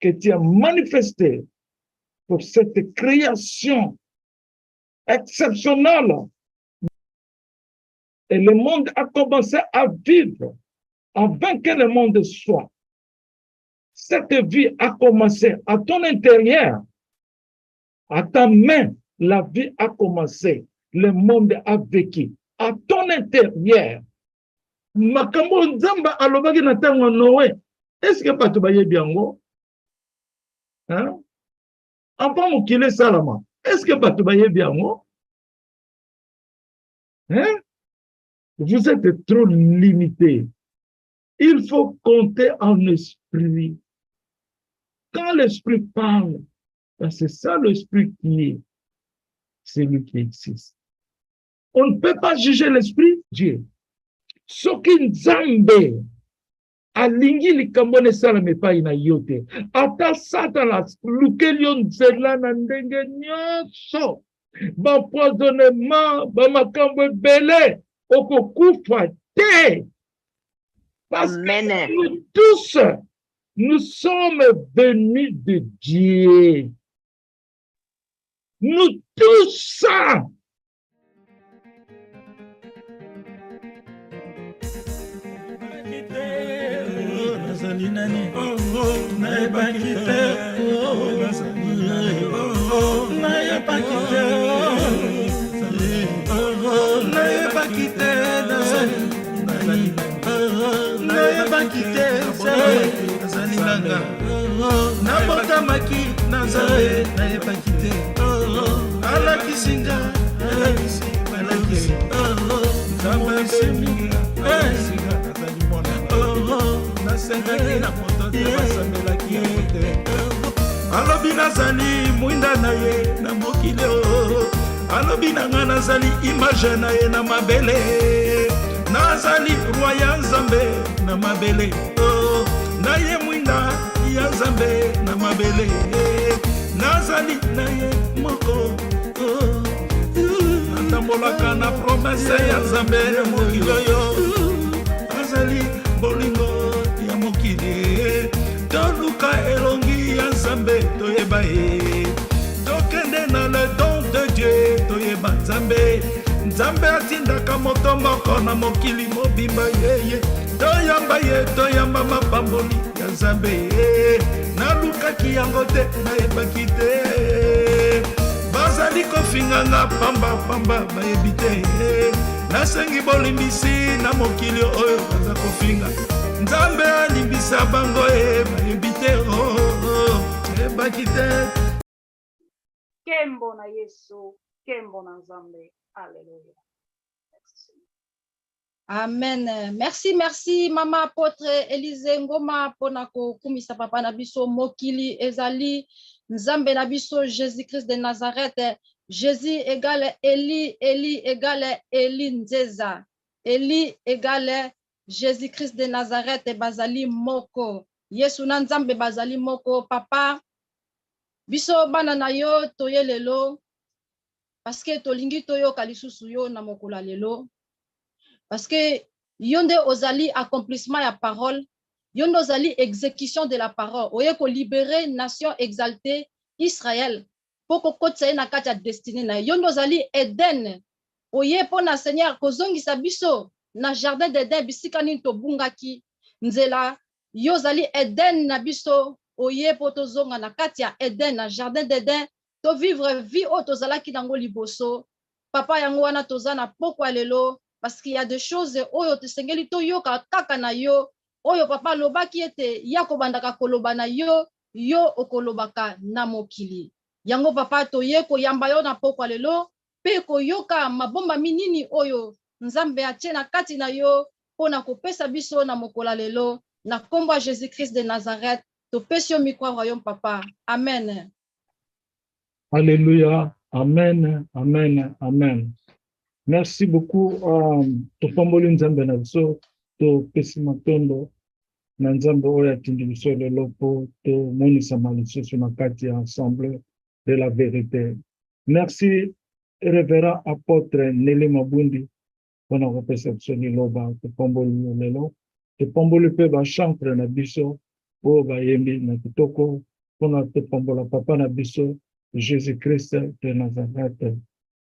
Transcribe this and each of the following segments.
que tu as manifesté pour cette création exceptionnelle. Et le monde a commencé à vivre avant que le monde soit. Cette vie a commencé à ton intérieur, à ta main, la vie a commencé. Le monde a vécu à ton intérieur. Makambo nzamba alobaki na tango Noé. Est-ce que bato bayebi yango? Hein? Avant mokile salama. Est-ce que bato bayebi yango? Hein? Vous êtes trop limité. Il faut compter en esprit. Quand l'esprit parle, c'est ça l'esprit qui est celui qui existe. On ne peut pas juger l'esprit, Dieu. Soki nzambe alingi likambo nesalama epai na yo te, ata satana lukeli yo nzela na ndenge nyonso, bampoisonnement, bamakambo ebele, okokufa te. Parce que nous tous, nous sommes venus de Dieu. Nous tous. Nabotamaki Nazare naepakite alakisinga alakisi nzambasemi singa katani mona nasengaki na moto te basamelaki te alobi nazali mwinda na ye na mokili alobi nanga nazali image na ye na mabele nazali roi ya nzambe na mabele na ye mwinda ya nzambe na mabele nazali na ye moko natambolaka na promese ya nzambe ya mokili oyo azali bolingo ya mokili toluka elongi ya nzambe toyeba ye tokende na le don de Dieu toyeba nzambe nzambe atindaka moto moko na mokili mobimba yeye toyamba mapamboli ya nzambe nalukaki yango te nayebaki te bazali kofinganga pamba bayebi te nasengi bolimbisi na mokili oyo baza kofinga nzambe alimbisa bango bayebi te yebaki te. Kembo na Yesu, kembo na nzambe. Alléluia. Amen. Merci, Mama Apôtre Élise Ngoma, ponako kumisa papa na biso mokili ezali nzambe na biso Jésus-Christ de Nazareth. Jésus égale Eli, Eli égale Eli Nzeza. Eli égale Jésus-Christ de Nazareth bazali moko. Yesu na nzambe bazali moko. Papa, biso bana na yo toye lelo, parce que tolingi toyo kalisusu yo na mokula lelo. Parce que yonde ozali accomplissement ya parole, yonde ozali exécution de la parole. Oye ko libérer nation exaltée Israël. Poko kotsa na kati ya destinée na yonde ozali Eden. Oye pona Seigneur kozongisa biso na jardin d'Eden bisika nini tobungaki nzela yozali Eden na biso. Oye po tozonga na kati ya Eden na jardin d'Eden to vivre vie o tozalaki nango liboso. Papa yango wana tozana pokwa lelo. Parce qu'il y a des choses oyo tesengeli to yoka kaka na yo oyo papa lobaki ete yako bandaka koloba na yo okolobaka na mokili yango papa toye ko yamba yo na pokwa lelo pe ko yoka mabomba minini oyo nzambe atie na kati na yo pona kopesa biso na mokola lelo na kombo Jésus-Christ de Nazareth to pesi yo mikwa royaume papa. Amen. Alléluia. Amen. Amen. Amen. Merci beaucoup. Topamboli nzambe na biso to pesi matondo na nzambe oyo atindi biso lelo po tomonisama lisusu na kati ya ensemble de la vérité. Merci révérend apôtre Nelly Mabundi mpona kopesa biso liloba topamboli lelo topamboli mpe bachantre na biso oyo bayembi na kitoko Ponate Pombola Papa Nabiso, Jésus-Christ de Nazareth.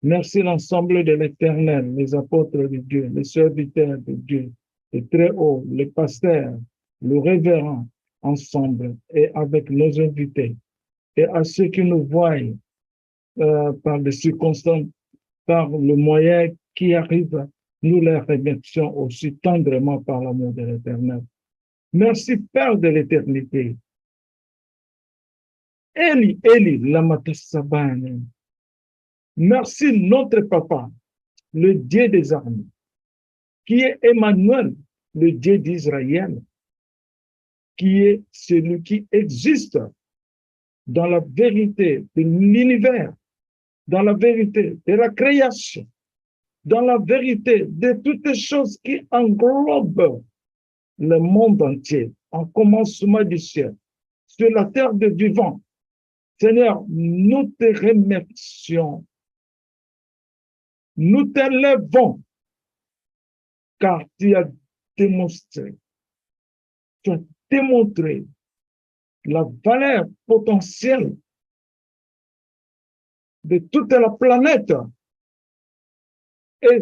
Merci l'ensemble de l'Éternel, les apôtres de Dieu, les serviteurs de Dieu, les très hauts, les pasteurs, le révérend, ensemble et avec nos invités. Et à ceux qui nous voient par les circonstances, par le moyen qui arrive, nous les remercions aussi tendrement par l'amour de l'Éternel. Merci, Père de l'éternité. Eli, Eli, Lamata Sabane. Merci, notre Papa, le Dieu des armées, qui est Emmanuel, le Dieu d'Israël, qui est celui qui existe dans la vérité de l'univers, dans la vérité de la création, dans la vérité de toutes les choses qui englobent le monde entier, en commencement du ciel, sur la terre de vivant. Seigneur, nous te remercions. Nous t'élèvons, car tu as démontré la valeur potentielle de toute la planète et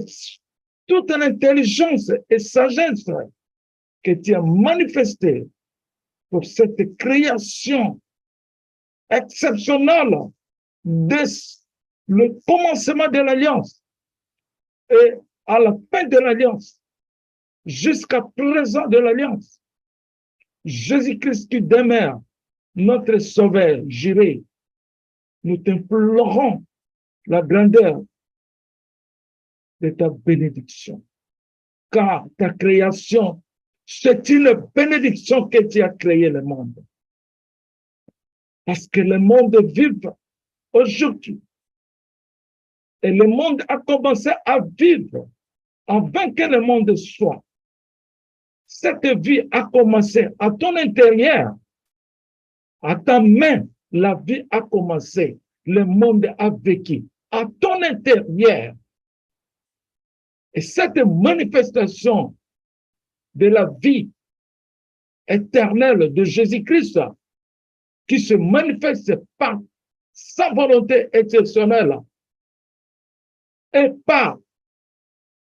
toute l'intelligence et sagesse que tu as manifestée pour cette création exceptionnelle dès le commencement de l'Alliance et à la fin de l'Alliance, jusqu'à présent de l'Alliance. Jésus-Christ qui demeure notre Sauveur, juré, nous t'implorons la grandeur de ta bénédiction. Car ta création, c'est une bénédiction que tu as créé le monde. Parce que le monde vive aujourd'hui. Et le monde a commencé à vivre avant que le monde soit. Cette vie a commencé à ton intérieur, à ta main, la vie a commencé. Le monde a vécu à ton intérieur. Et cette manifestation de la vie éternelle de Jésus-Christ, qui se manifeste par sa volonté exceptionnelle et par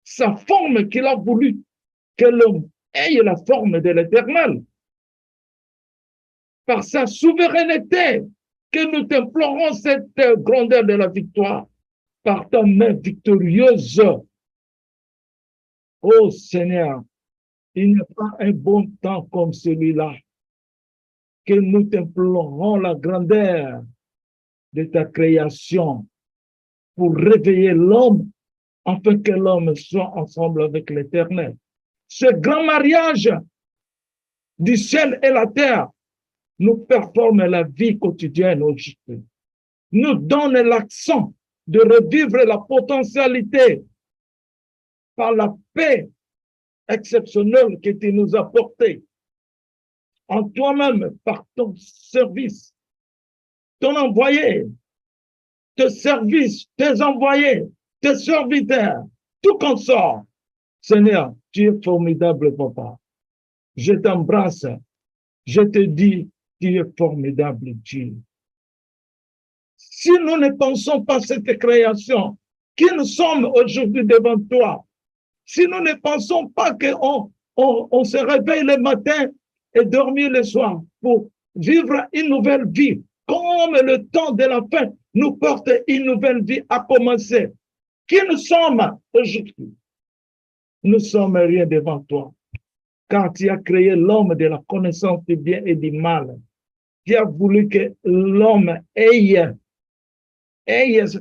sa forme qu'il a voulu que l'homme ait la forme de l'Éternel, par sa souveraineté, que nous t'implorons cette grandeur de la victoire, par ta main victorieuse. Ô Seigneur, il n'y a pas un bon temps comme celui-là, que nous t'implorons la grandeur de ta création pour réveiller l'homme, afin que l'homme soit ensemble avec l'Éternel. Ce grand mariage du ciel et la terre nous performe la vie quotidienne aujourd'hui, nous donne l'accent de revivre la potentialité par la paix exceptionnelle que tu nous as portée en toi-même par ton service, ton envoyé, tes services, tes envoyés, tes serviteurs, tout consort. Seigneur, tu es formidable, Papa. Je t'embrasse. Je te dis, tu es formidable, Dieu. Si nous ne pensons pas à cette création, qui nous sommes aujourd'hui devant toi, si nous ne pensons pas qu'on se réveille le matin et dormir le soir pour vivre une nouvelle vie, comme le temps de la fin nous porte une nouvelle vie à commencer. Qui nous sommes aujourd'hui? Nous sommes rien devant toi, car tu as créé l'homme de la connaissance du bien et du mal. Tu as voulu que l'homme ait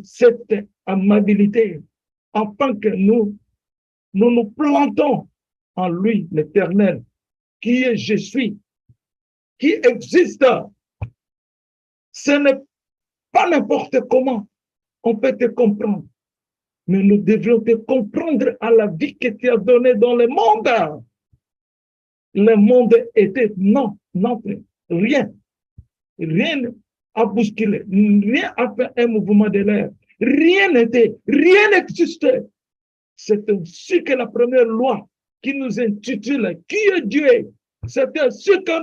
cette amabilité, afin que nous plantons en lui l'Éternel, qui est je suis, qui existe. Ce n'est pas n'importe comment on peut te comprendre, mais nous devons te comprendre à la vie que tu as donnée dans le monde. Le monde était non, rien à bousculer, rien à faire un mouvement de l'air, rien n'existait. C'est ainsi que la première loi qui nous intitule qui est Dieu, c'est ainsi que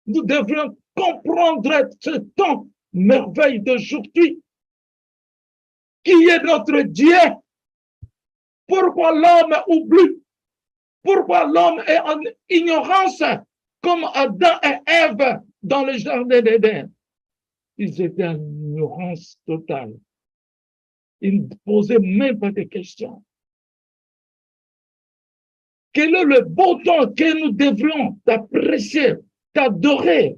nous devrions comprendre ce temps merveille d'aujourd'hui, qui est notre Dieu. Pourquoi l'homme oublie? Pourquoi l'homme est en ignorance comme Adam et Ève dans le jardin d'Éden? Ils étaient en ignorance totale. Ils ne posaient même pas de questions. Quel est le beau temps que nous devrions t'apprécier, t'adorer,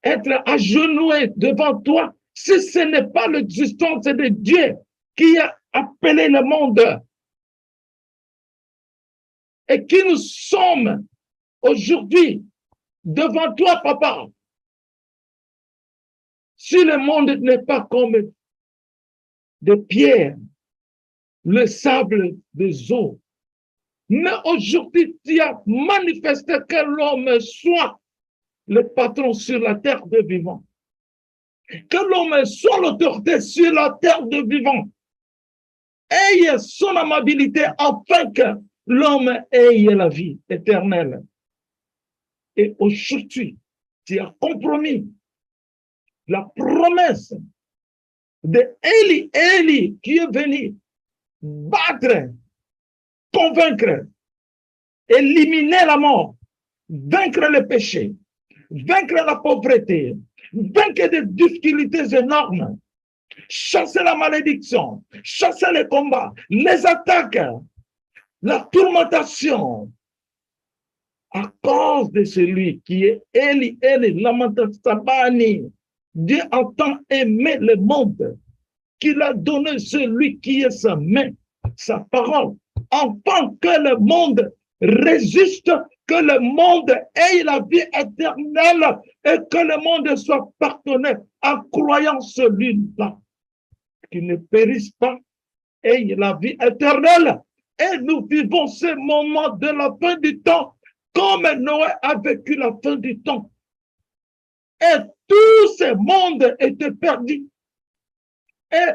être agenouillés devant toi, si ce n'est pas l'existence de Dieu qui a appelé le monde et qui nous sommes aujourd'hui devant toi, papa. Si le monde n'est pas comme des pierres, le sable des eaux, mais aujourd'hui, tu as manifesté que l'homme soit le patron sur la terre de vivants. Que l'homme soit l'autorité sur la terre de vivants. Ayez son amabilité afin que l'homme ait la vie éternelle. Et aujourd'hui, tu as compromis la promesse de Élie qui est venu battre, convaincre, éliminer la mort, vaincre le péché, vaincre la pauvreté, vaincre des difficultés énormes, chasser la malédiction, chasser les combats, les attaques, la tourmentation, à cause de celui qui est Élie, Lamatasabani. Dieu a tant aimé le monde qu'il a donné celui qui est sa main, sa parole, afin que le monde résiste, que le monde ait la vie éternelle et que le monde soit pardonné en croyant celui-là, qui ne périsse pas, ait la vie éternelle. Et nous vivons ce moment de la fin du temps comme Noé a vécu la fin du temps. Et tout ce monde était perdu. Et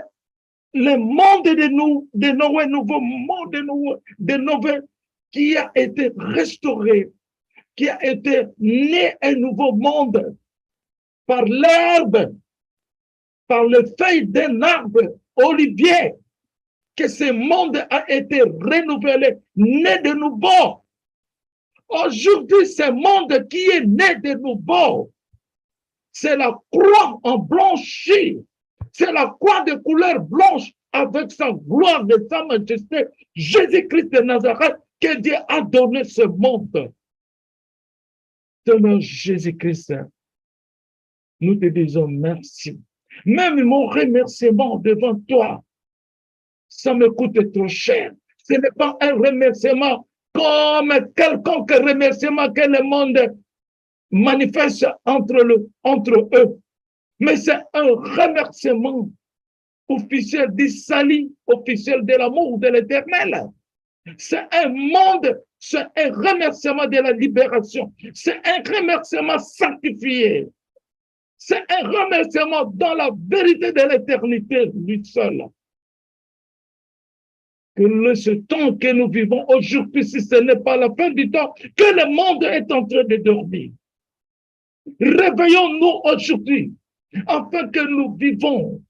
le monde de Noé, nouveau monde de Noé, qui a été restauré, qui a été né un nouveau monde par l'herbe, par les feuilles d'un arbre olivier, que ce monde a été renouvelé, né de nouveau. Aujourd'hui, ce monde qui est né de nouveau, c'est la croix en blanchi, c'est la croix de couleur blanche avec sa gloire de sa majesté, Jésus-Christ de Nazareth, que Dieu a donné ce monde. Seigneur Jésus-Christ, nous te disons merci. Même mon remerciement devant toi, ça me coûte trop cher. Ce n'est pas un remerciement comme quelconque remerciement que le monde manifeste entre eux. Mais c'est un remerciement officiel du salut, officiel de l'amour de l'Éternel. C'est un monde, c'est un remerciement de la libération. C'est un remerciement sanctifié. C'est un remerciement dans la vérité de l'éternité, lui seul. Que ce temps que nous vivons aujourd'hui, si ce n'est pas la fin du temps, que le monde est en train de dormir. Réveillons-nous aujourd'hui, afin que nous vivons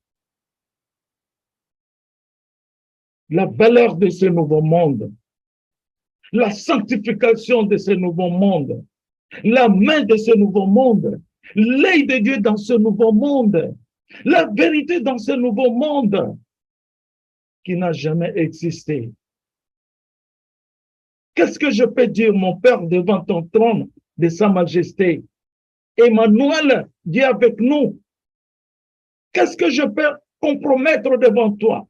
la valeur de ce nouveau monde, la sanctification de ce nouveau monde, la main de ce nouveau monde, l'œil de Dieu dans ce nouveau monde, la vérité dans ce nouveau monde qui n'a jamais existé. Qu'est-ce que je peux dire, mon Père, devant ton trône de Sa Majesté? Emmanuel, Dieu avec nous. Qu'est-ce que je peux compromettre devant toi?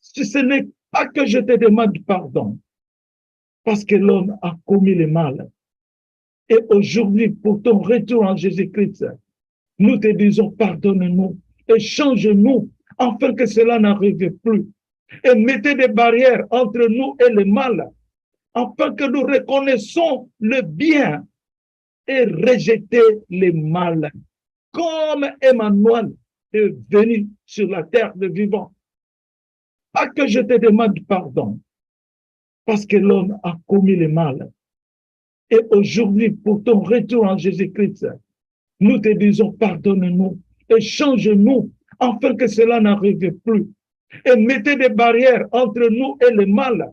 Si ce n'est pas que je te demande pardon, parce que l'homme a commis le mal. Et aujourd'hui, pour ton retour en Jésus-Christ, nous te disons pardonne-nous et change-nous afin que cela n'arrive plus. Et mettez des barrières entre nous et le mal, afin que nous reconnaissons le bien et rejeter le mal. Comme Emmanuel est venu sur la terre de vivants. Pas que je te demande pardon, parce que l'homme a commis le mal. Et aujourd'hui, pour ton retour en Jésus-Christ, nous te disons pardonne-nous et change-nous afin que cela n'arrive plus. Et mettez des barrières entre nous et le mal,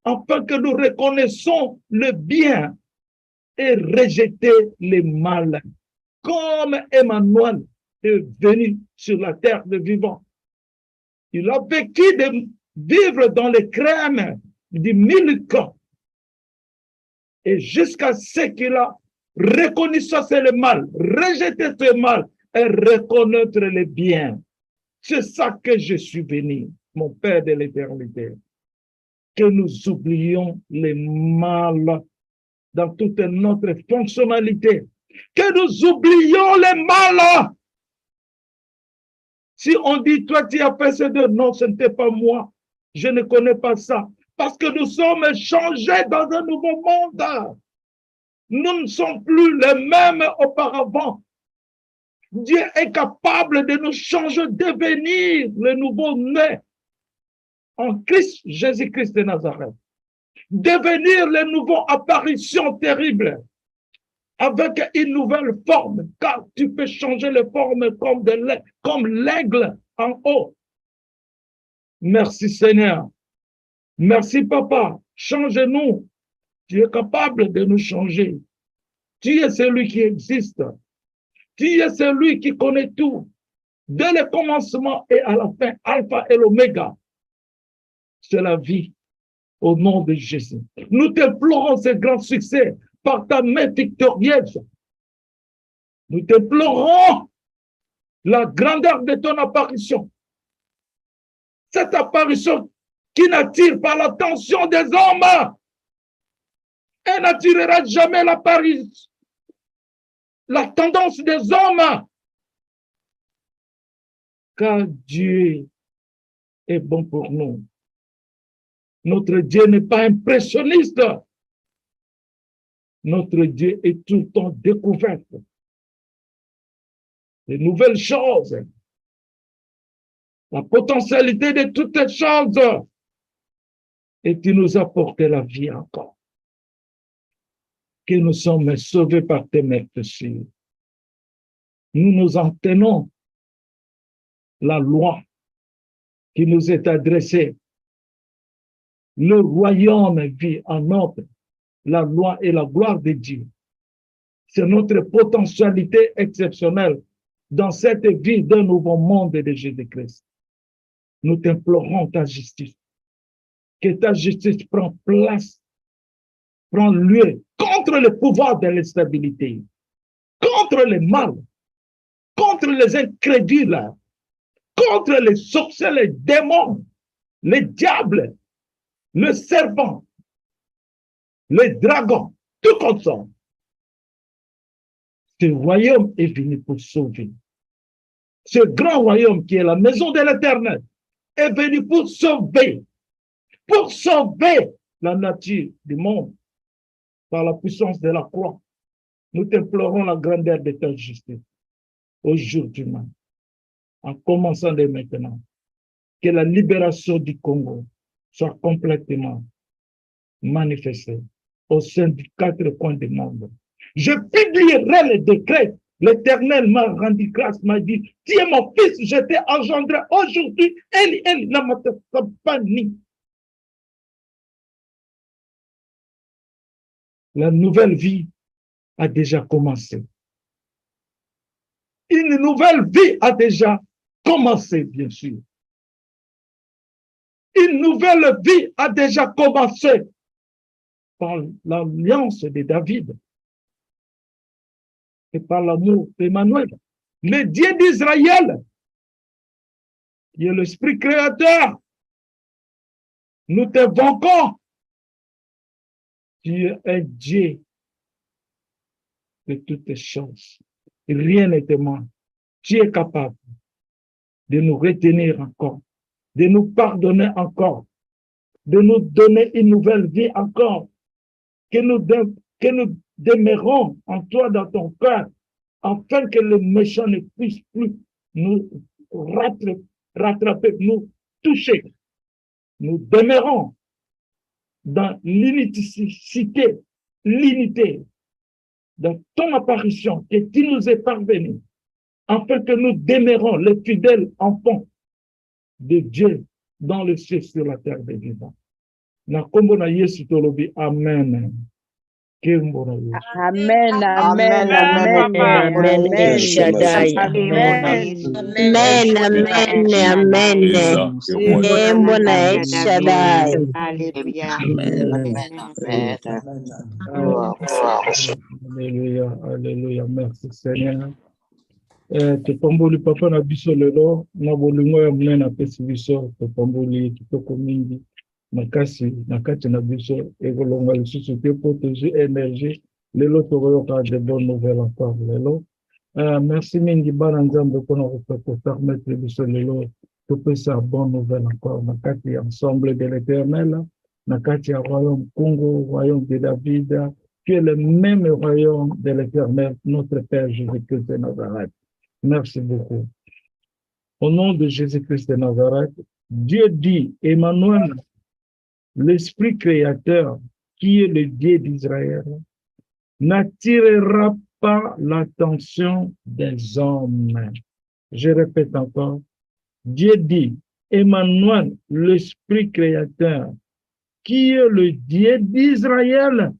afin que nous reconnaissons le bien et rejeter le mal. Comme Emmanuel est venu sur la terre de vivant. Il a vécu de vivre dans les crèmes du milieu. Et jusqu'à ce qu'il a reconnu ça, c'est le mal, rejeter ce mal et reconnaître le bien. C'est ça que je suis venu, mon Père de l'éternité. Que nous oublions le mal dans toute notre fonctionnalité. Que nous oublions le mal. Si on dit, toi, tu as fait ce deux, non, ce n'était pas moi. Je ne connais pas ça. Parce que nous sommes changés dans un nouveau monde. Nous ne sommes plus les mêmes auparavant. Dieu est capable de nous changer, devenir le nouveau-né en Christ, Jésus-Christ de Nazareth. Devenir le nouveau apparition terrible avec une nouvelle forme, car tu peux changer les formes comme l'aigle en haut. Merci Seigneur. Merci Papa. Change-nous. Tu es capable de nous changer. Tu es celui qui existe. Tu es celui qui connaît tout. Dès le commencement et à la fin, Alpha et l'Oméga. C'est la vie au nom de Jésus. Nous te pleurons ce grand succès par ta main victorieuse. Nous te pleurons la grandeur de ton apparition. Cette apparition qui n'attire pas l'attention des hommes. Elle n'attirera jamais la tendance des hommes. Car Dieu est bon pour nous. Notre Dieu n'est pas impressionniste. Notre Dieu est tout le temps découverte. De nouvelles choses. La potentialité de toutes les choses. Et tu nous as porté la vie encore. Que nous sommes sauvés par tes mains précieuses. Nous nous en tenons la loi qui nous est adressée. Le royaume vit en notre, la loi et la gloire de Dieu. C'est notre potentialité exceptionnelle dans cette vie d'un nouveau monde de Jésus-Christ. Nous t'implorons ta justice. Que ta justice prenne place, prend lieu contre le pouvoir de l'instabilité, contre le mal, contre les incrédules, contre les sorciers, les démons, les diables, le serpent, les dragons, tout comme ça. Ce royaume est venu pour sauver. Ce grand royaume qui est la maison de l'Éternel est venu pour sauver la nature du monde par la puissance de la croix. Nous t'implorons la grandeur de ta justice aujourd'hui même, en commençant dès maintenant, que la libération du Congo soit complètement manifestée au sein des 4 coins du monde. Je publierai le décret. L'Éternel m'a rendu grâce, m'a dit, tu es mon fils, je t'ai engendré aujourd'hui. Eli, lama sabachthani. La nouvelle vie a déjà commencé. Une nouvelle vie a déjà commencé, bien sûr. Une nouvelle vie a déjà commencé par l'alliance de David et par l'amour d'Emmanuel. Le Dieu d'Israël, qui est l'Esprit créateur, nous te vainquons. Tu es un Dieu de toutes les choses. Rien ne te manque. Tu es capable de nous retenir encore, de nous pardonner encore, de nous donner une nouvelle vie encore, que nous demeurons en toi dans ton cœur, afin que le méchant ne puisse plus nous rattraper, nous toucher. Nous demeurons dans l'inutilité l'unité dans ton apparition que tu nous es parvenu, afin que nous demeurons les fidèles enfants de Dieu dans le ciel sur la terre des vivants. Na kombo na Yesu tolobi amen. Kembo na Yesu. Amen, amen, amen, amen, El Shaddai. amen. Amen, amen, amen. Embona El Shaddai. Alléluia, alléluia, merci Seigneur. Tupambuli papa na biso lelo na bolingo ya munene apesi biso tupambuli kitoko mingi makasi na kati na biso ekolonga lisusu te po tozwi énergie lelo tokoyoka de bonnes nouvelles encore lelo. Merci mingi bana nzambe mpona kopermettre biso lelo topesa bonne nouvelle encore na kati ya ensemble de l'éternel na kati ya royaume Congo, royaume de David, qui est le même royaume de l'éternel, notre Père Jésus-Christ de Nazareth. Merci beaucoup. Au nom de Jésus-Christ de Nazareth, Dieu dit, Emmanuel, l'Esprit créateur, qui est le Dieu d'Israël, n'attirera pas l'attention des hommes. Je répète encore, Dieu dit, Emmanuel, l'Esprit créateur, qui est le Dieu d'Israël,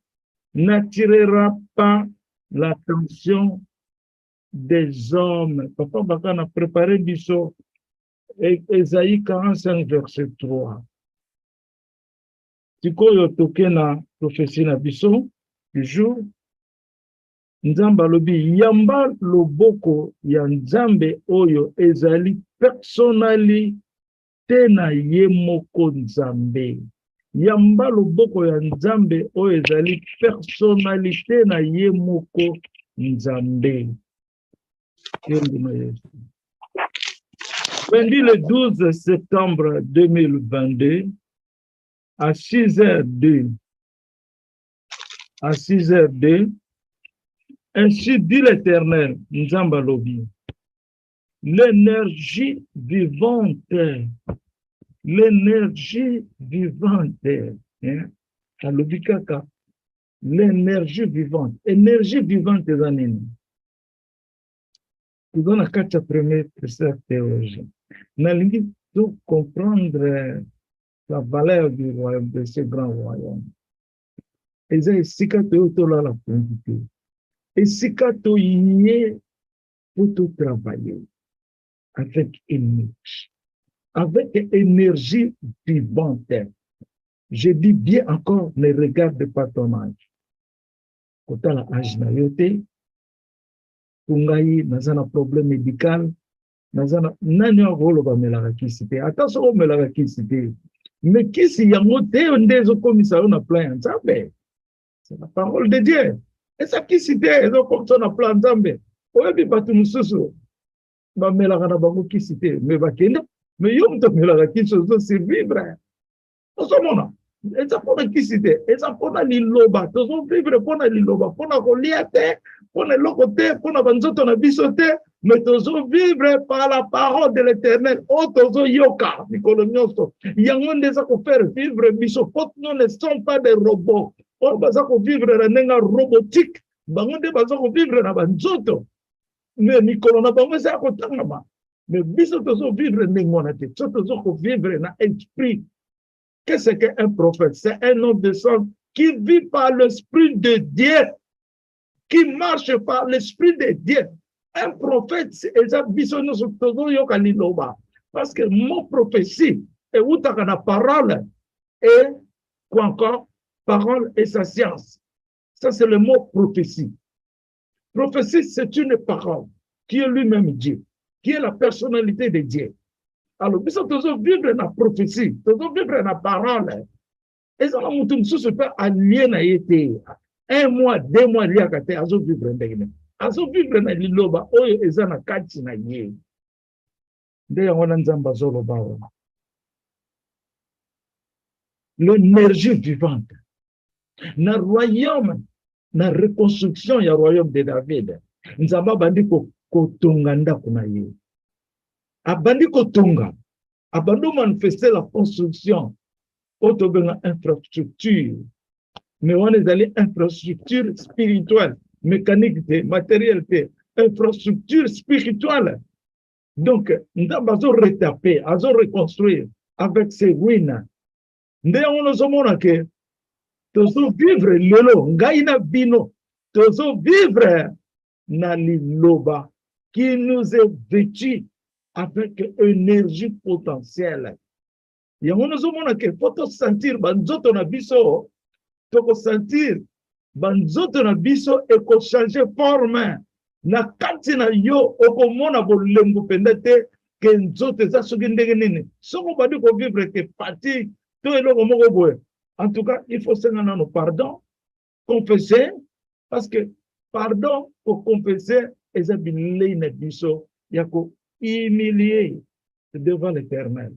n'attirera pas l'attention des hommes. Papa Bakan a préparé biso Ésaïe 45, verset 3. Tikoyo toke na prophétie na biso du jour. Nzamba lobi yamba loboko ya nzambe oyo ezali personali te na ye moko nzambe. Yamba loboko ya nzambe oyo ezali personnalité na ye moko nzambe. Lundi le 12 septembre 2022 à 6h02, ainsi dit l'Éternel, Nzamba Lobi, l'énergie vivante, l'énergie vivante, l'énergie vivante est en nous. Nous avons quatre premiers préceptes théologiques. Nous allons tout comprendre la valeur du royaume, de ce grand royaume. Et c'est ici que tu as la quantité. Et ici que tu y pour tout travailler avec énergie vivante. Je dis bien encore, ne regarde pas ton âge. Quand tu as l'âge na yote, kungai nazana problème médical, nazana nani rolo ba melaka kisite. Attention o melaka kisite. Mais kisi yango te ndezo komisa na plan nzambe. C'est la parole de Dieu. Et ça kisite ezo komisa na plan nzambe. Oyebi batu mususu ba melaka na bango kisite, mais bakenda, mais yo mto melaka kiso survivre. Osomona. Eza pona kisite, eza pona liloba, tozo vivre pona liloba, pona kolia te, pona loko te, pona banzoto na biso te, mais tozo vivre par la parole de l'Éternel. O tozo yoka, mikolo nyonso. Yango ndeza ko faire vivre biso, pot nous ne sommes pas des robots. O baza ko vivre na nenga robotique, bango nde baza ko vivre na banzoto. Mais mikolo na bango za ko tangama. Mais biso tozo vivre nengona te, tozo ko vivre na esprit. Qu'est-ce qu'un prophète? C'est un homme de sang qui vit par l'Esprit de Dieu, qui marche par l'Esprit de Dieu. Un prophète, c'est parce que mon prophétie est où tu as la parole et quoi encore? Parole et sa science. Ça, c'est le mot prophétie. Prophétie, c'est une parole qui est lui-même Dieu, qui est la personnalité de Dieu. Alors, nous sommes vivre dans la prophétie, nous sommes vivre dans la parole. Et ça, nous sommes alliés à été. 1 mois, 2 mois, il y a qu'à azo vivre dans azo vivre dans liloba, oyo ezana kati na ye. Ndeya wana nzamba zolo bawa. L'énergie vivante. Na royaume, na reconstruction ya royaume de David. Nzamba bandi ko tonganda kuna ye. Abandi kotunga, abandi manifester la construction, autobena infrastructure, mais on est allé infrastructure spirituelle, mécanique, matériel, infrastructure spirituelle. Donc, nous avons retapé, nous avons reconstruit avec ces ruines. Nous avons que nous vivre lelo, ngaina bino, nous vivre na liloba qui nous est vêtu avec une énergie potentielle. Yango nous avons que faut sentir banzoto na biso, faut sentir banzoto na biso et ko changer forme. Na kati na yo okomona bolembo pendete ke nzoto eza soki ndenge nini soko badi ko vivre ke parti to eloko moko boye. En tout cas, il faut senga no pardon, confesser, parce que pardon pour confesser eza bilei na biso ya ko humilier devant l'Éternel.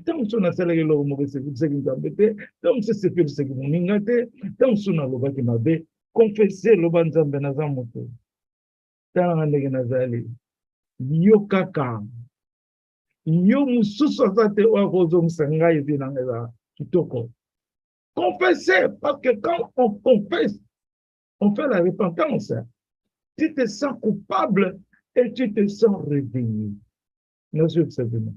Tant que na sala eloko moko se se nzambete, tant que se fait se ningate, tant que na loba ki mabe, confesser loba nzambe na za moto. Yo kaka yo mususu azate oakozo msangai vinangeza kitoko. Confessez, parce que quand on confesse, on fait la repentance. Tu te sens coupable et tu te sens réveillé. Monsieur Sabine.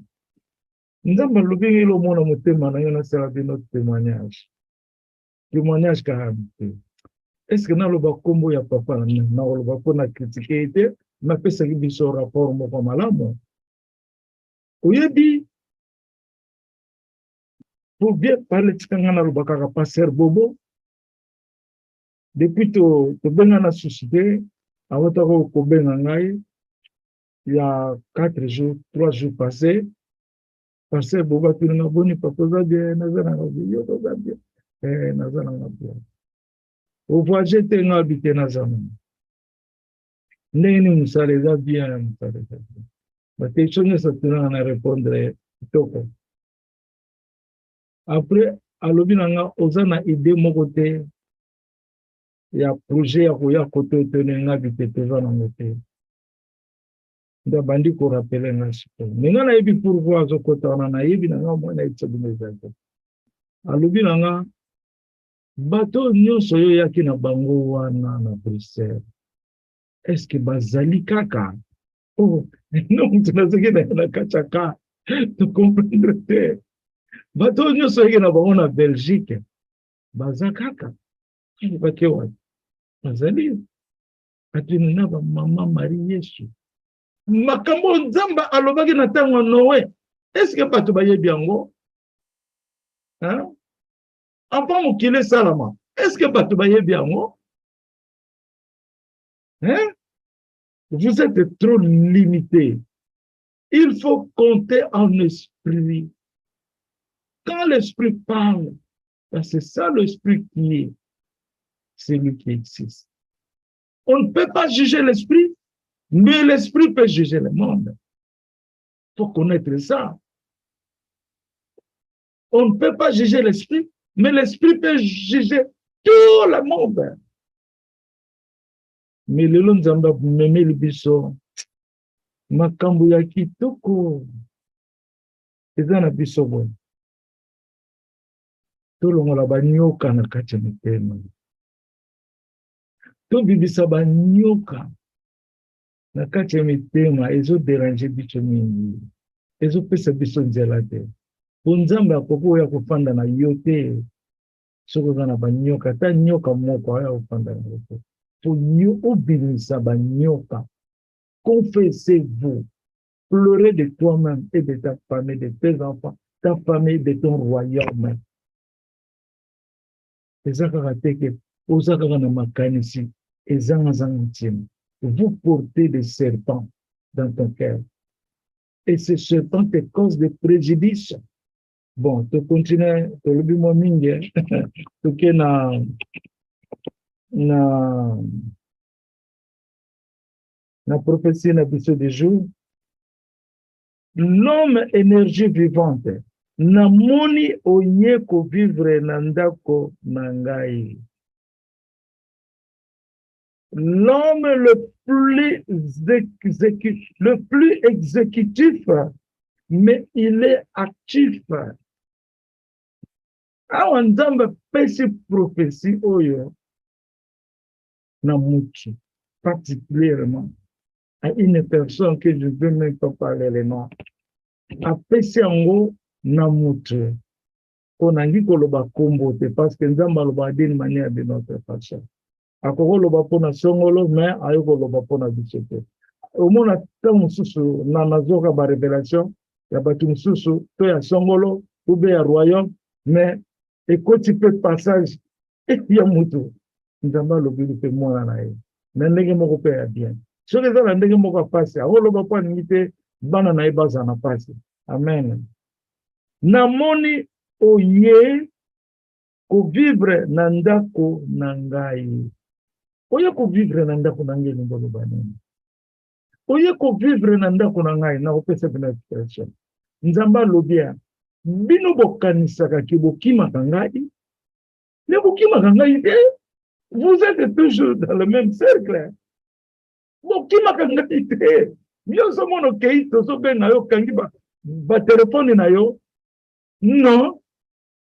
Nous avons l'obéi le monde à témoignage, on a servi notre témoignage. Témoignage caractère. Est-ce que dans le bakombo ya papa na le bako na critiquer été ma pesa ki biso rapport moko malamu oyebi pour bien parler tikanga na le bakaka passer bobo depuis to benga na société awata ko benga ngai il y a 4 jours 3 jours passés passer bobo tu na boni papa za bien na za na yo to za bien na za na bien. Au voyage, tu es habité dans la maison. Nous sommes bien. Mais tu es répondre. Après, à l'obinanga, osana idée mon côté. Il y a projet à quoi côté tenir habité toujours dans côté. Da bandi ko rappeler na sipo. Ninga na ibi pourquoi zo kota na ibi na mo na itso binezako. À l'obinanga bato nyonso yo yaki na bango wana na Bruxelles. Est-ce que bazali kaka? Oh, non, tu n'as pas na kachaka. Tu comprends te. Bato nyonso yaki na bango na Belgique. Bazakaka. Bakewa. Bazali. Atini na ba mama Marie Yesu. Makambo nzamba alobaki na tango Noé. Est-ce que bato bayebi yango? Hein? Enfant mokile salama. Est-ce que bato bayebi yango? Hein? Vous êtes trop limité. Il faut compter en esprit. Quand l'esprit parle, c'est ça l'esprit qui est celui qui existe. On ne peut pas juger l'esprit, mais l'esprit peut juger le monde. Il faut connaître ça. On ne peut pas juger l'esprit, mais l'esprit peut juger tout le monde. Mais le long nzamba meme libiso makambo ya kitoko eza na biso boye tolongola banyoka na kati ya mitema tobibisa banyoka na kati ya mitema ezoderange biso mingi ezopesa biso nzela te po nzambe akoki oya kofanda na yo te soki oza na banyoka ata nyoka moko oya kofanda na yo te. Pour nous obéir banyoka. Confessez-vous. Pleurez de toi-même et de ta famille, de tes enfants, ta famille, de ton royaume. Vous portez des serpents dans ton cœur. Et ces serpents te causent des préjudices. Bon, tu continues, tu le dis mon mingue, tu na prophétie na biso des jours, l'homme énergie vivante na moni oye ko vivre na ndako na ngai. L'homme le plus exécutif, mais il est actif. awa nzambe apesi prophétie oyo na mutu particulièrement à une personne que je ne veux même pas parler le nom. Apesi yango na mutu konangi koloba kombo te parce que nzambe aloba d'une manière de notre façon. Akoloba pona songolo mais ayo koloba pona biso te. Omona ta mususu na nazoka ba révélation ya batu mususu to ya songolo ou bien ya royaume mais ekoti pe passage ya mutu nzambe alobi pe mwana na ye na ndenge moko pe ya bien soki eza na ndenge moko ya pasi akoloba po alingi te bana na ye baza na pasi. Amen. Namoni oye kovivre na ndako na ngai. Oye kovivre na ndako na ngai ngoloba nini? Oye kovivre na ndako na ngai na kopesa bina expression. Nzamba lobia bino bokanisaka ki bokimaka ngai. Ne bokimaka ngai te. Vous êtes toujours dans le même cercle. Bokimaka ngai te. Nyonso mono kei tozo benga yo kangi ba téléphone na yo. Non,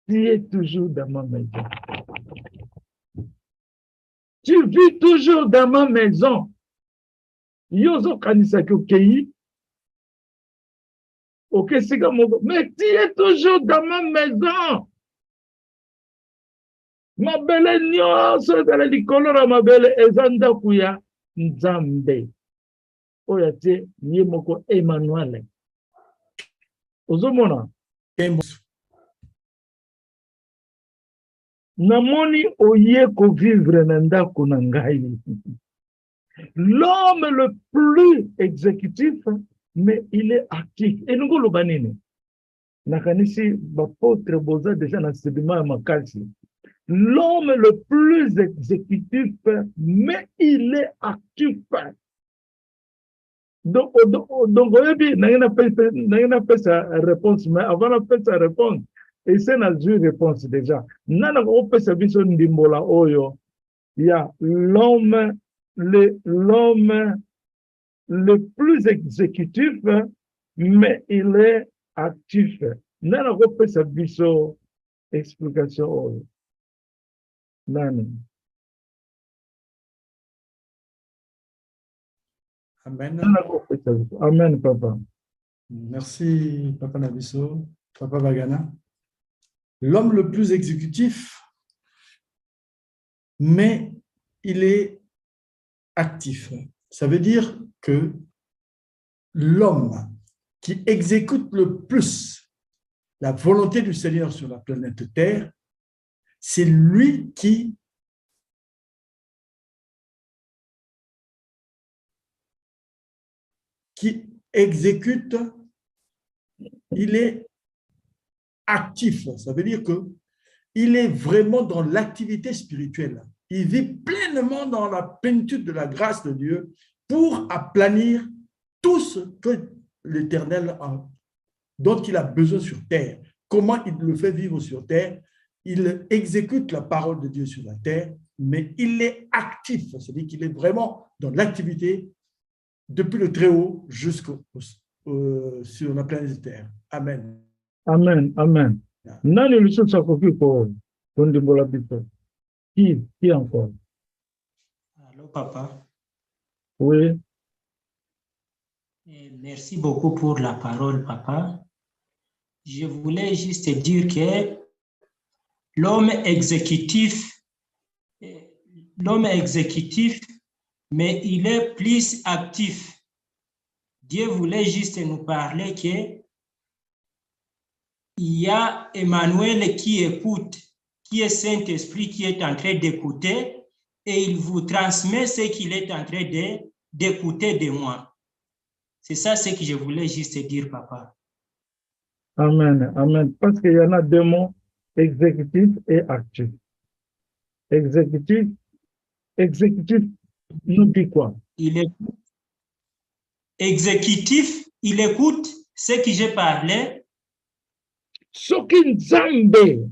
tu es toujours dans ma maison. Tu vis toujours dans ma maison. Yozo kanisaki okei. Ok, siga mogo. Mais tu es toujours dans ma maison. Ma belle nyonso ezala likolo na mabele eza ndako ya Nzambe. Oyo atie ye moko Emmanuel. Ozomona? Namoni oye kovivre na ndako na ngai. L'homme le plus exécutif, mais il est actif. Et nous le banini. Nakanisi bapotre boza déjà na sédiment makasi. L'homme le plus exécutif, mais il est actif. Donc, oyebi na pas sa réponse, mais avant de faire sa réponse, et c'est na réponse déjà. Nana ko pesa biso ndimbola oyo. Il y a l'homme le plus exécutif, mais il est actif. Nana ko pesa biso explication oyo. Nani. Amen. Amen, papa. Merci, papa Nabiso, papa Bagana. L'homme le plus exécutif, mais il est actif. Ça veut dire que l'homme qui exécute le plus la volonté du Seigneur sur la planète Terre, c'est lui qui exécute, il est actif. Ça veut dire qu'il est vraiment dans l'activité spirituelle. Il vit pleinement dans la plénitude de la grâce de Dieu pour aplanir tout ce que l'Éternel a, dont il a besoin sur terre. Comment il le fait vivre sur terre? Il exécute la parole de Dieu sur la terre, mais il est actif. C'est-à-dire qu'il est vraiment dans l'activité depuis le Très-Haut jusqu'au sur la planète Terre. Amen. Amen. Amen. Nani lusho sakoki ko ndimbola biso. Qui encore? Allô, papa. Oui. Merci beaucoup pour la parole, papa. Je voulais juste dire que l'homme exécutif, mais il est plus actif. Dieu voulait juste nous parler que il y a Emmanuel qui écoute, qui est Saint-Esprit qui est en train d'écouter et il vous transmet ce qu'il est en train d'écouter de moi. C'est ça ce que je voulais juste dire, papa. Amen. Amen. Parce qu'il y en a deux mots, exécutif et actif. Exécutif nous dit quoi? Il écoute. Exécutif, il écoute ce que j'ai parlé. Soki Nzambe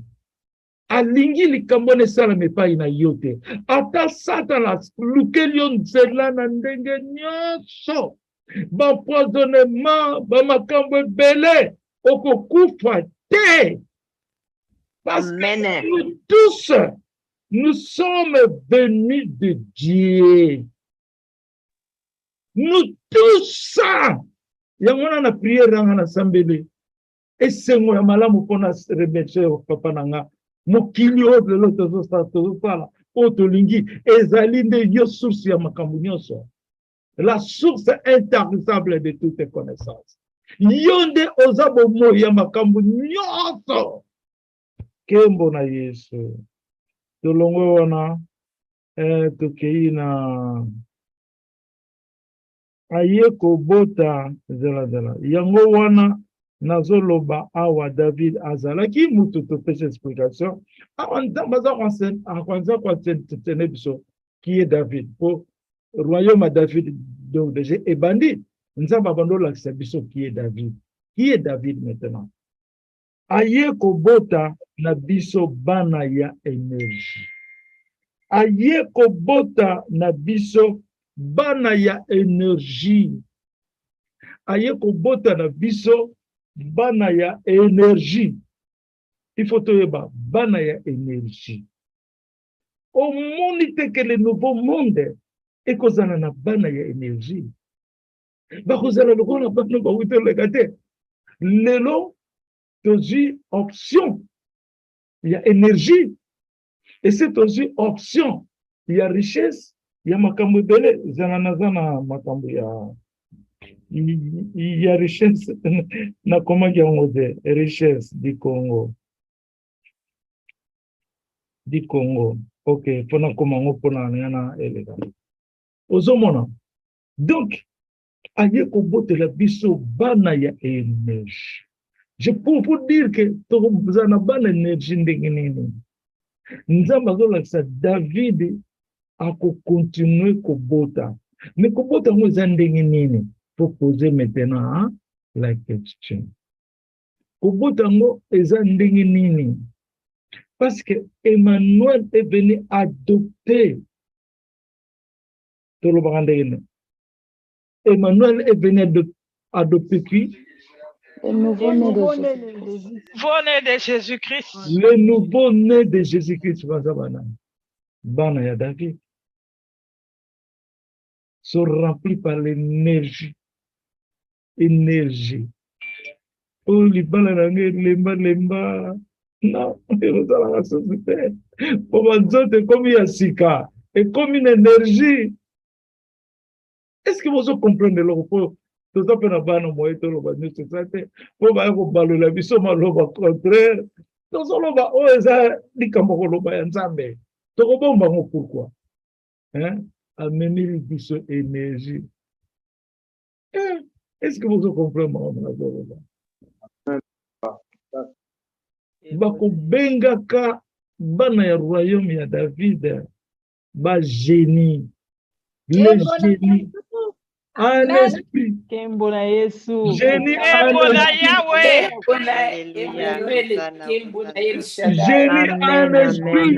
alingi likambo nesalama epai na yo te. Ata Satana lukeli yo nzela na ndenge nyonso. Bampoisonnement, bamakambo ebele, okokufa te. Parce Amen. que nous tous, nous sommes venus de Dieu. Nous tous ça. Yangona na prière na sambele. Esengo ya malamu pona remercier papa nanga. Mokili o de l'autre to pala. Otolingi ezali nde yo source ya makambo nyonso. La source intarissable de toutes connaissances. Yonde ozabo mo ya makambo nyonso. Kembo na Yesu. Tolongo wana tokei na ayeko bota zela. Yango wana nazoloba awa David azalaki mutu topesa explication. Awa ntambaza kwa biso qui est David. Pour royaume à David donc déjà ebandi. Nzamba bando lakisa biso qui est David. Qui est David maintenant? Ayeko bota na biso bana ya énergie. Ayeko bota na biso bana ya énergie. Ayeko bota na biso bana ya énergie. Il faut te yeba bana ya énergie. Au monde que le nouveau monde est kozana na bana ya énergie. Ba kozana lokona bana ba wite lekate. Lelo tozi option. Il y a énergie. Et c'est aussi option. Il y a richesse. Il y a makambo bele. Zana makambo ya. Il y a richesse. Na comment y a richesse du Congo. Du Congo. Ok. Pona comment pona yana elega. Ozomona. Donc, aye ko bote la biso bana ya énergie. Je peux vous dire que vous avez une énergie ndengeni. Nzamba zolakisa David a continuer kobota. Mais kobota ngo ndengeni. Faut poser maintenant la question. Kobota ngo ndengeni. Parce que Emmanuel est venu adopter. Emmanuel est venu adopter qui? Le nouveau-né de Jésus-Christ. Le nouveau-né de Jésus-Christ. Bana ya David sont remplis par l'énergie. Énergie. Oh, les balles, lemba. Non, la société. Pour moi, comme il y a sika. Et comme une énergie. Est-ce que vous comprenez le repos? Tout ça, on a pas nos moyens de le société. Pour moi, on va le biso maloba contraire. Tout ça, on va oser di kamoko loba yanzambe. To ko bomba ngo pourquoi? Hein? Amener le biso énergie. Est-ce que vous comprenez mon bako benga ka bana ya royaume ya David ba génie. Le génie. Un esprit. Kembona Yesu. Génie Kembona Yahweh. Génie un esprit.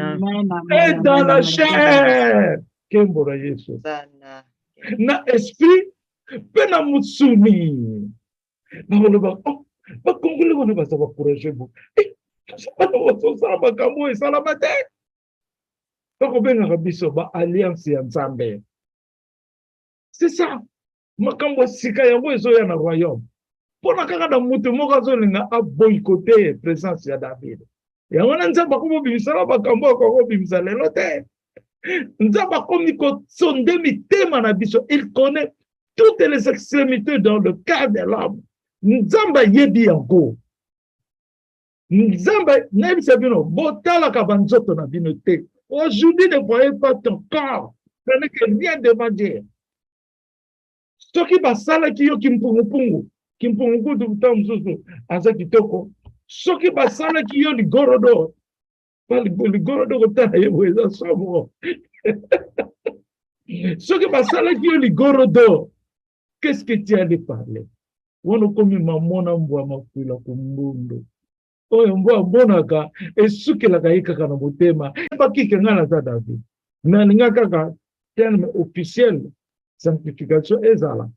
Et dans la chair. Kembona Yesu. Na esprit. Pena mutsumi. Ba oh. Ba kongole ko ba sa ba courage bo. Sa ba so sa ba kamo e sala mate. Ba ko benga ka biso ba alliance ya Nzambe. C'est ça. Makambo sika yango ezoya na royaume. Pona kaka na mutu moko azolinga a boycotter présence ya David. Yango na Nzambe ko bibisala makambo ko bibisa lelo te. Nzambe komi ko sonde mitema na biso. Il connaît toutes les extrémités dans le cas de l'homme. Nzamba yebi yango. Nzamba nebi sabino botala ka banzoto na bino te. Aujourd'hui ne voyez pas ton corps. Ce n'est que rien devant Dieu. Soki basala ki yo kimpungu kimpungu tamzuzu aza kitoko. Soki basala ki yo ligorodo. Pas ligorodo kotana yebo eza somo. Soki basala ki yo ligorodo. Qu'est-ce que tu allais parler? Wono komi mamona mbwa makula kumbundo. Oyo mbwa mbonaka esukela kaika kana motema. Bakike ngana za David. Na ninga kaka terme officiel sanctification ezala.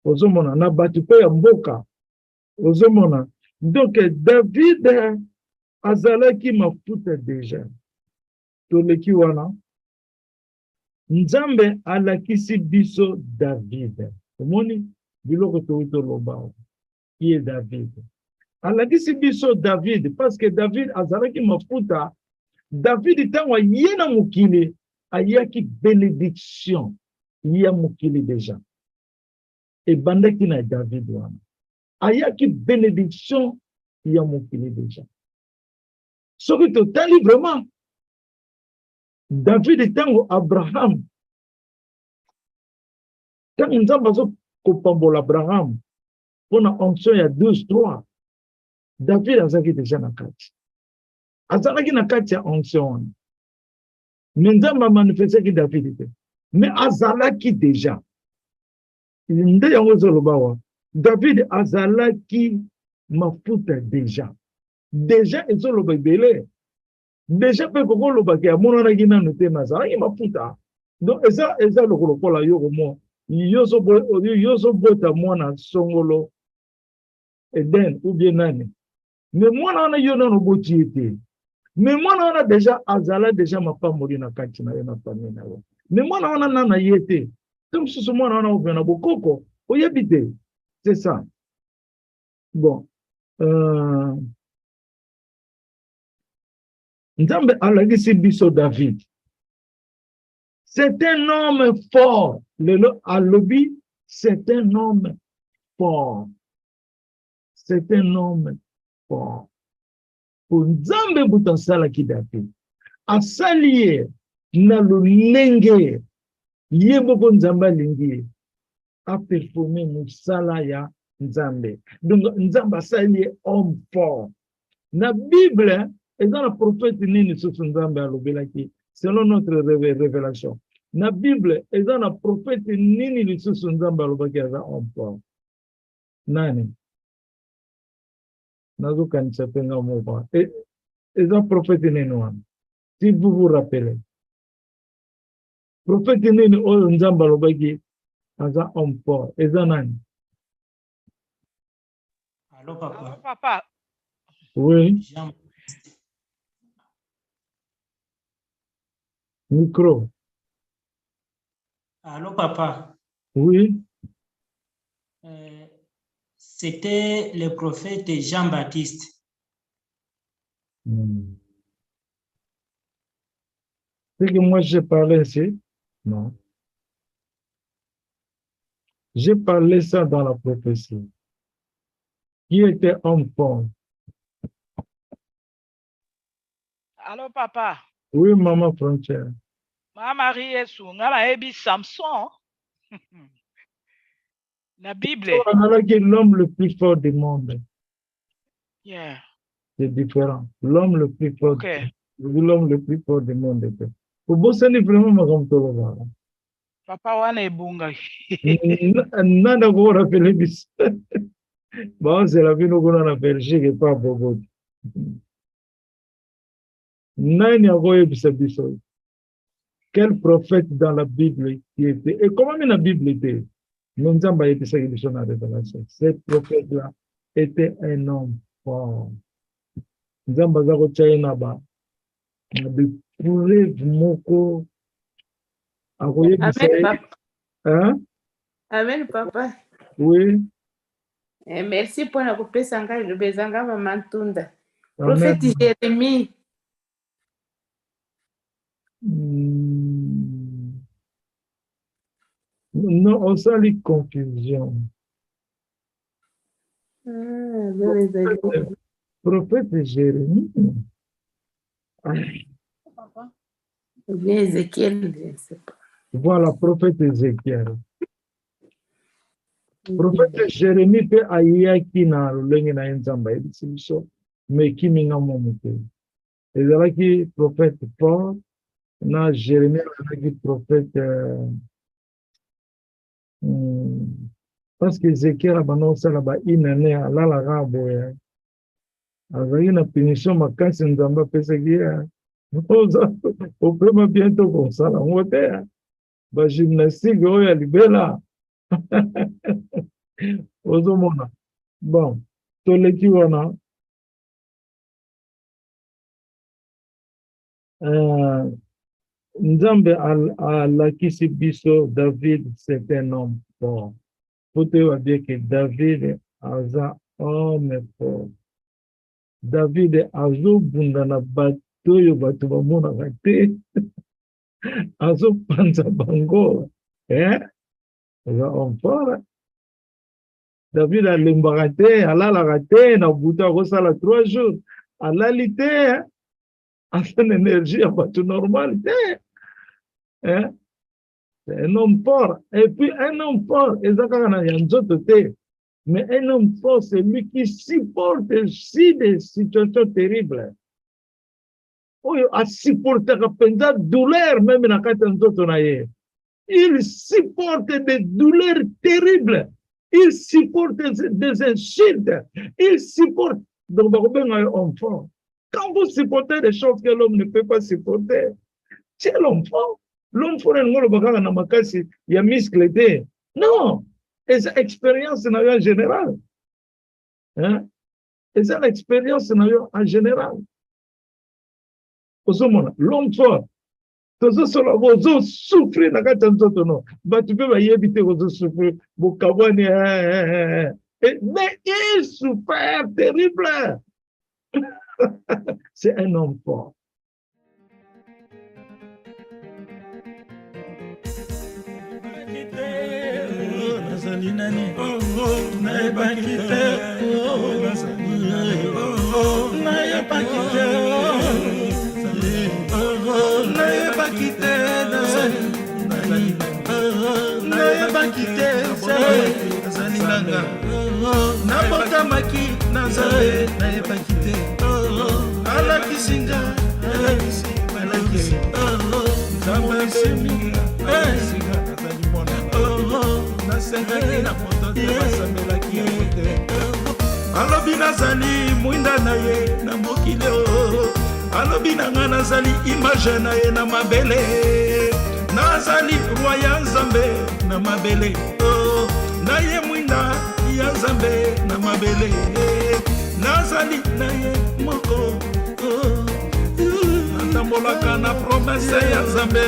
Ozomona na batu pe ya mboka. Ozomona. Donc David azalaki mafuta deja toleki wana nzambe alakisi biso David omoni biloko toyi toloba qui est David alakisi biso David parce que David azalaki mafuta David ntango aye na mokili ayaki bénédiction ya mokili deja ebandaki na David wana ayaki bénédiction ya mokili deja soki totali vraiment David ntango Abraham ntango nzambe azokopambola Abraham mpona onction ya 12:3 David azalaki deja na kati azalaki na kati ya onction wana me nzambe amanifestaki David te me azalaki deja nde yango ezoloba wa David azalaki mafuta deja ezoloba ebele deja mpe kokolobaki amonanaki nano te me azalaki mafuta donc eza lokolokola yo komo yo ozobota mwana songolo Eden ou bien nani me mwana wana yo nano oboti ye te me mwana wana deja azala deja mapamboli na kati na yo na famille na yo me mwana wana nana ye te te mosusu mwana wana ovia na bokoko oyebi te c'est ça bon nzambe alakisi biso David c'est un homme fort lelo alobi c'est un homme fort c'est un homme fort po nzambe buta asalaki David asali ye na lolenge ye moko nzambe alingi ye aperforme mosala ya nzambe donc nzambe asali ye homme fort na Bible eza na prophète nini susu nzambe alobelaki selon notre révélation na Bible eza na prophète nini lisusu nzambe alobaki aza homme fort nani nazokanisa mpenza moko eza prophète nini wana si vous vous rappelez prophète nini oyo nzambe alobaki aza homme fort eza nani? Allô, papa. Allô, papa. Oui. Jean. Micro. Allô, papa. Oui. C'était le prophète Jean-Baptiste. C'est que moi j'ai parlé ici? Non. J'ai parlé ça dans la prophétie. Qui était homme fort? Allô, papa. Oui, maman Frontière. Ma Marie Yesu, ngala ebi Samson. La Bible. L'homme le plus fort du monde. Yeah. C'est différent. L'homme le plus fort. Okay. L'homme le plus fort du monde. Pour bosser vraiment ma comme Papa wana ebunga. Nana ko rappeler bis. Bon, c'est la vie nous qu'on a Belgique et pas Bobo. Nani a voyé biso. Quel prophète dans la Bible qui était et comment la Bible était? Nous avons été ça qui est dans la révélation. Ce prophète-là était un homme fort. Nous avons été là-bas. De preuve moko. Amen, papa. Hein? Amen, papa. Oui. Merci pour la coupe sanga le bezanga mamantunda. Prophète Jérémie. Non, on sent les confusions. Prophète Jérémie. Ou bien Ézéchiel, je ne sais pas. Voilà, prophète Ézéchiel. Prophète Jérémie peut ayaki na lolenge na nzamba ebiso mais kiminga momuté. Ezalaki prophète fort na Jérémie ezalaki prophète parce que Ézéchiel abana osala ba inane alala rabo ya azalaki na punition makasi nzamba apesaki ya opema bientôt kosala ngo te ba gymnastique oyo ya libela ozomona bon toleki wana Nzambe alakisi biso David, c'est un homme fort. Pour te dire que David aza homme fort. David azobunda na bato oyo bato bamonaka te, azopanza bango. Aza homme fort. David alembaka te, alalaka te, na butu akosala 3 jours. Alali te, aza na énergie ya bato normal te. C'est un homme fort. Et puis un homme fort, mais un homme fort, c'est lui qui supporte aussi des situations terribles. Il supporte la douleur, même dans le il supporte des douleurs terribles. Il supporte des insultes. Il supporte. Donc, homme fort. Quand vous supportez des choses que l'homme ne peut pas supporter, c'est l'homme fort. L'homme fort est il y a muscle. Non, c'est l'expérience en général. Et c'est l'expérience en général. L'homme fort, vous souffrez tu peux éviter de souffrir. Mais il souffre terrible. C'est un homme fort. Alobi nazali mwinda na ye na mokili o, alobi nanga nazali image na ye na mabele, nazali roi ya Nzambe na mabele o, na ye mwinda ya Nzambe na mabele, nazali na ye moko o, natambolaka na promesse ya Nzambe